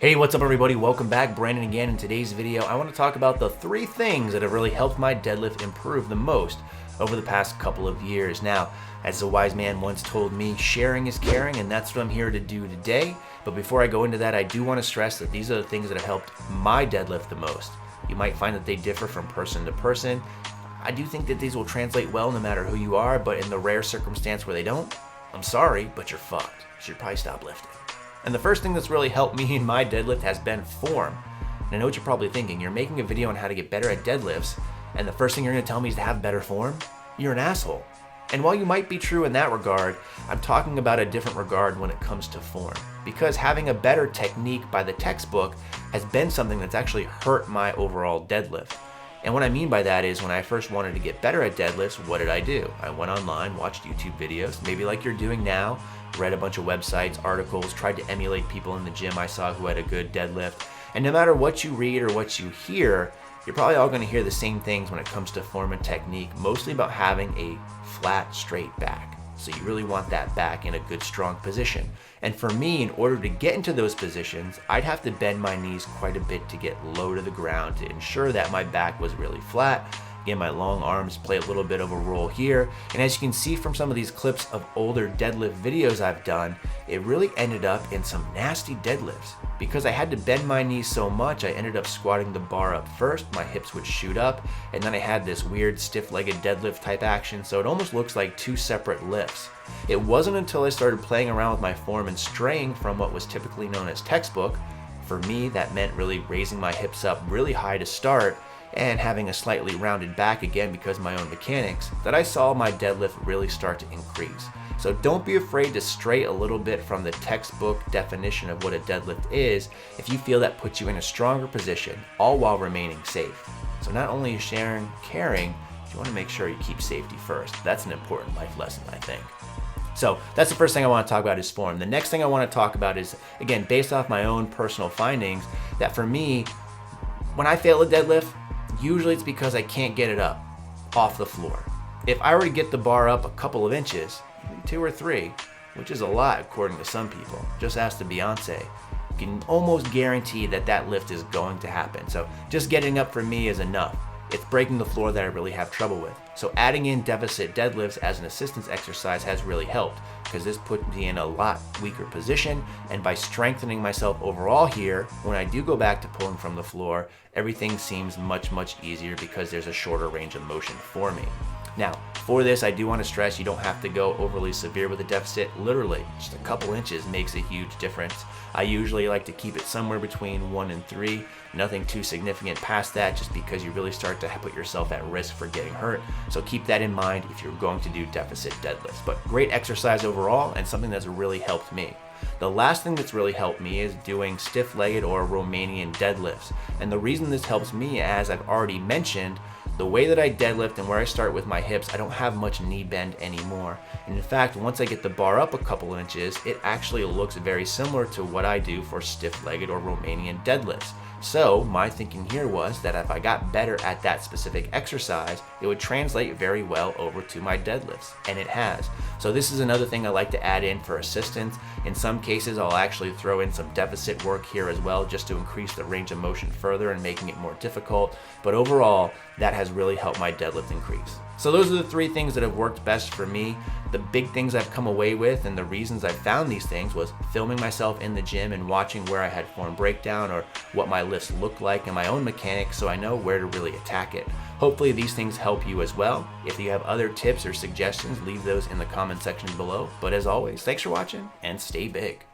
Hey, what's up everybody? Welcome back. Brandon again. In today's video, I want to talk about the 3 things that have really helped my deadlift improve the most over the past couple of years. Now, as a wise man once told me, sharing is caring, and that's what I'm here to do today. But before I go into that, I do want to stress that these are the things that have helped my deadlift the most. You might find that they differ from person to person. I do think that these will translate well no matter who you are, but in the rare circumstance where they don't, I'm sorry, but you're fucked. You should probably stop lifting. And the first thing that's really helped me in my deadlift has been form. And I know what you're probably thinking. You're making a video on how to get better at deadlifts, and the first thing you're gonna tell me is to have better form? You're an asshole. And while you might be true in that regard, I'm talking about a different regard when it comes to form. Because having a better technique by the textbook has been something that's actually hurt my overall deadlift. And what I mean by that is when I first wanted to get better at deadlifts, what did I do? I went online, watched YouTube videos, maybe like you're doing now, read a bunch of websites, articles, tried to emulate people in the gym I saw who had a good deadlift. And no matter what you read or what you hear, you're probably all gonna hear the same things when it comes to form and technique, mostly about having a flat, straight back. So you really want that back in a good, strong position. And for me, in order to get into those positions, I'd have to bend my knees quite a bit to get low to the ground to ensure that my back was really flat. Again, my long arms play a little bit of a role here. And as you can see from some of these clips of older deadlift videos I've done, it really ended up in some nasty deadlifts. Because I had to bend my knees so much, I ended up squatting the bar up first, my hips would shoot up, and then I had this weird stiff-legged deadlift type action, so it almost looks like 2 separate lifts. It wasn't until I started playing around with my form and straying from what was typically known as textbook. For me, that meant really raising my hips up really high to start, and having a slightly rounded back again because of my own mechanics, that I saw my deadlift really start to increase. So don't be afraid to stray a little bit from the textbook definition of what a deadlift is if you feel that puts you in a stronger position, all while remaining safe. So not only is sharing caring, you want to make sure you keep safety first. That's an important life lesson, I think. So that's the first thing I want to talk about is form. The next thing I want to talk about is, again, based off my own personal findings, that for me, when I fail a deadlift, usually it's because I can't get it up off the floor. If I were to get the bar up a couple of inches, 2 or 3, which is a lot according to some people, just ask the Beyonce, you can almost guarantee that that lift is going to happen. So just getting up for me is enough. It's breaking the floor that I really have trouble with. So adding in deficit deadlifts as an assistance exercise has really helped, because this put me in a lot weaker position, and by strengthening myself overall here, when I do go back to pulling from the floor, everything seems much, much easier because there's a shorter range of motion for me. Now, for this, I do want to stress you don't have to go overly severe with a deficit. Literally, just a couple inches makes a huge difference. I usually like to keep it somewhere between 1 and 3, nothing too significant past that, just because you really start to put yourself at risk for getting hurt. So keep that in mind if you're going to do deficit deadlifts. But great exercise overall, and something that's really helped me. The last thing that's really helped me is doing stiff-legged or Romanian deadlifts. And the reason this helps me, as I've already mentioned, the way that I deadlift and where I start with my hips, I don't have much knee bend anymore. And in fact, once I get the bar up a couple inches, it actually looks very similar to what I do for stiff-legged or Romanian deadlifts. So my thinking here was that if I got better at that specific exercise, it would translate very well over to my deadlifts, and it has. So this is another thing I like to add in for assistance. In some cases, I'll actually throw in some deficit work here as well, just to increase the range of motion further and making it more difficult. But overall, that has really helped my deadlift increase. So those are the 3 things that have worked best for me. The big things I've come away with, and the reasons I found these things, was filming myself in the gym and watching where I had form breakdown or what my lifts look like and my own mechanics, so I know where to really attack it. Hopefully these things help you as well. If you have other tips or suggestions, leave those in the comment section below. But as always, thanks for watching and stay big.